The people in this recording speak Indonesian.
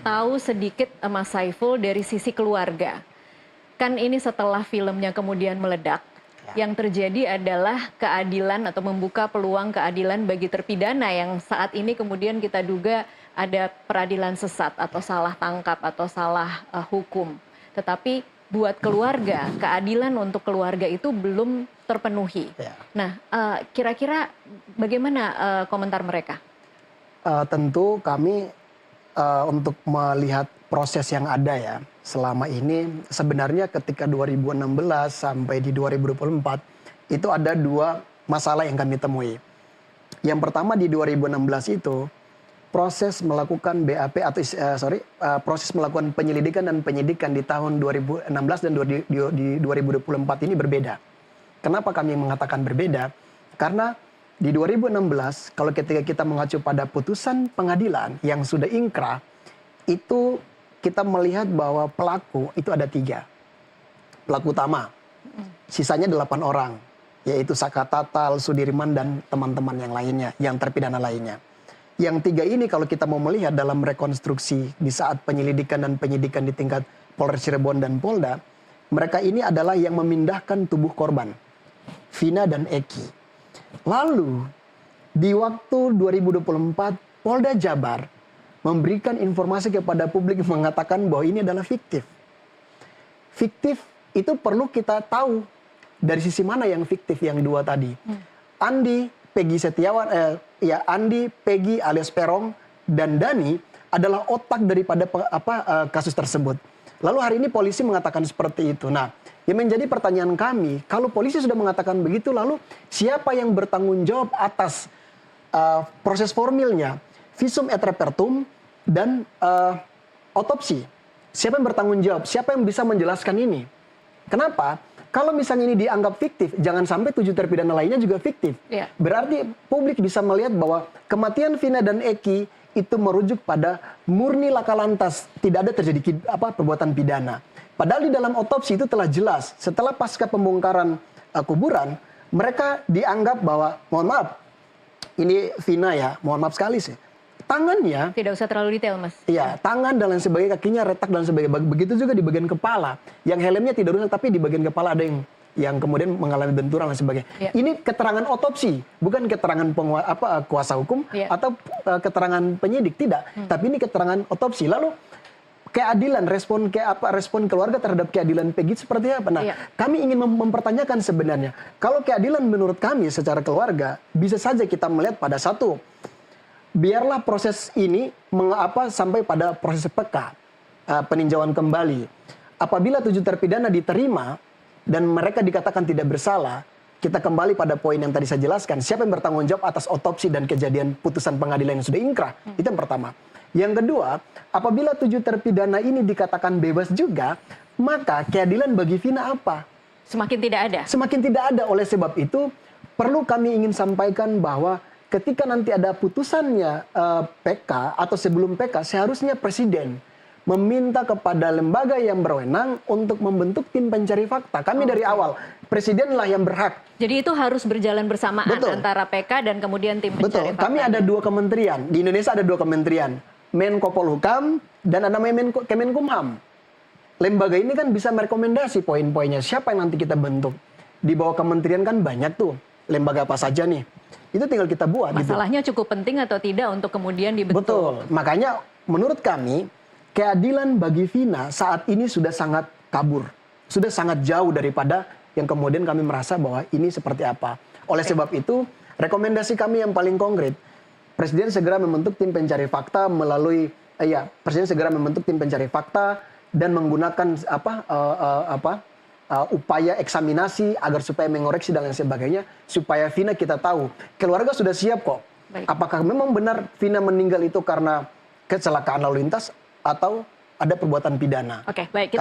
ingin tahu sedikit Mas Saiful dari sisi keluarga. Kan ini setelah filmnya kemudian meledak, yang terjadi adalah keadilan atau membuka peluang keadilan bagi terpidana yang saat ini kemudian kita duga ada peradilan sesat atau salah tangkap atau salah hukum. Tetapi buat keluarga, keadilan untuk keluarga itu belum terpenuhi. Nah, kira-kira bagaimana komentar mereka? Tentu kami untuk melihat proses yang ada ya selama ini, sebenarnya ketika 2016 sampai di 2024 itu ada dua masalah yang kami temui. Yang pertama di 2016 itu proses melakukan BAP atau proses melakukan penyelidikan dan penyidikan di tahun 2016 dan di 2024 ini berbeda. Kenapa kami mengatakan berbeda? Karena di 2016, kalau ketika kita mengacu pada putusan pengadilan yang sudah ingkrah, itu kita melihat bahwa pelaku itu ada 3. Pelaku utama, sisanya 8 orang, yaitu Saka Tatal, Sudirman, dan teman-teman yang lainnya, yang terpidana lainnya. Yang 3 ini kalau kita mau melihat dalam rekonstruksi di saat penyelidikan dan penyidikan di tingkat Polres Cirebon dan Polda, mereka ini adalah yang memindahkan tubuh korban, Vina dan Eki. Lalu di waktu 2024 Polda Jabar memberikan informasi kepada publik mengatakan bahwa ini adalah fiktif. Fiktif itu perlu kita tahu dari sisi mana yang fiktif yang 2 tadi. Andi, Peggy Setiawan, Andi, Peggy alias Perong dan Dani adalah otak daripada kasus tersebut. Lalu hari ini polisi mengatakan seperti itu. Nah, yang menjadi pertanyaan kami, kalau polisi sudah mengatakan begitu, lalu siapa yang bertanggung jawab atas proses formilnya, visum et repertum, dan otopsi? Siapa yang bertanggung jawab? Siapa yang bisa menjelaskan ini? Kenapa? Kalau misalnya ini dianggap fiktif, jangan sampai 7 terpidana lainnya juga fiktif. Berarti publik bisa melihat bahwa kematian Vina dan Eki itu merujuk pada murni laka lantas, tidak ada terjadi perbuatan pidana. Padahal di dalam otopsi itu telah jelas, setelah pasca pembongkaran kuburan, mereka dianggap bahwa, mohon maaf, ini Vina ya, mohon maaf sekali sih, tangannya... Tidak usah terlalu detail, Mas. Iya, tangan dan lain sebagainya, kakinya retak dan sebagainya. Begitu juga di bagian kepala, yang helmnya tidak rusak, tapi di bagian kepala ada yang kemudian mengalami benturan dan sebagainya. Ini keterangan otopsi, bukan keterangan kuasa hukum atau keterangan penyidik, tidak. Tapi ini keterangan otopsi. Lalu keadilan, respon keluarga terhadap keadilan Peggy seperti apa? Nah, kami ingin mempertanyakan sebenarnya, kalau keadilan menurut kami secara keluarga, bisa saja kita melihat pada satu, biarlah proses ini sampai pada proses PK, peninjauan kembali. Apabila 7 terpidana diterima, dan mereka dikatakan tidak bersalah, kita kembali pada poin yang tadi saya jelaskan. Siapa yang bertanggung jawab atas otopsi dan kejadian putusan pengadilan yang sudah ingkrah? Itu yang pertama. Yang kedua, apabila 7 terpidana ini dikatakan bebas juga, maka keadilan bagi Vina apa? Semakin tidak ada. Semakin tidak ada. Oleh sebab itu, perlu kami ingin sampaikan bahwa ketika nanti ada putusannya PK atau sebelum PK, seharusnya Presiden meminta kepada lembaga yang berwenang untuk membentuk tim pencari fakta. Kami dari awal, Presidenlah yang berhak. Jadi itu harus berjalan bersamaan antara PK dan kemudian tim pencari fakta. Kami ada 2 kementerian. Di Indonesia ada 2 kementerian. Menko Polhukam dan ada namanya Kemenkumham. Lembaga ini kan bisa merekomendasi poin-poinnya. Siapa yang nanti kita bentuk? Di bawah kementerian kan banyak tuh. Lembaga apa saja nih. Itu tinggal kita buat. Masalahnya cukup penting atau tidak untuk kemudian dibentuk. Betul. Makanya menurut kami, keadilan bagi Vina saat ini sudah sangat kabur. Sudah sangat jauh daripada yang kemudian kami merasa bahwa ini seperti apa. Oleh sebab itu, rekomendasi kami yang paling konkret, Presiden segera membentuk tim pencari fakta melalui, Presiden segera membentuk tim pencari fakta dan menggunakan upaya eksaminasi agar supaya mengoreksi dan lain sebagainya, supaya Vina kita tahu. Keluarga sudah siap kok. Apakah memang benar Vina meninggal itu karena kecelakaan lalu lintas, atau ada perbuatan pidana. Oke, baik.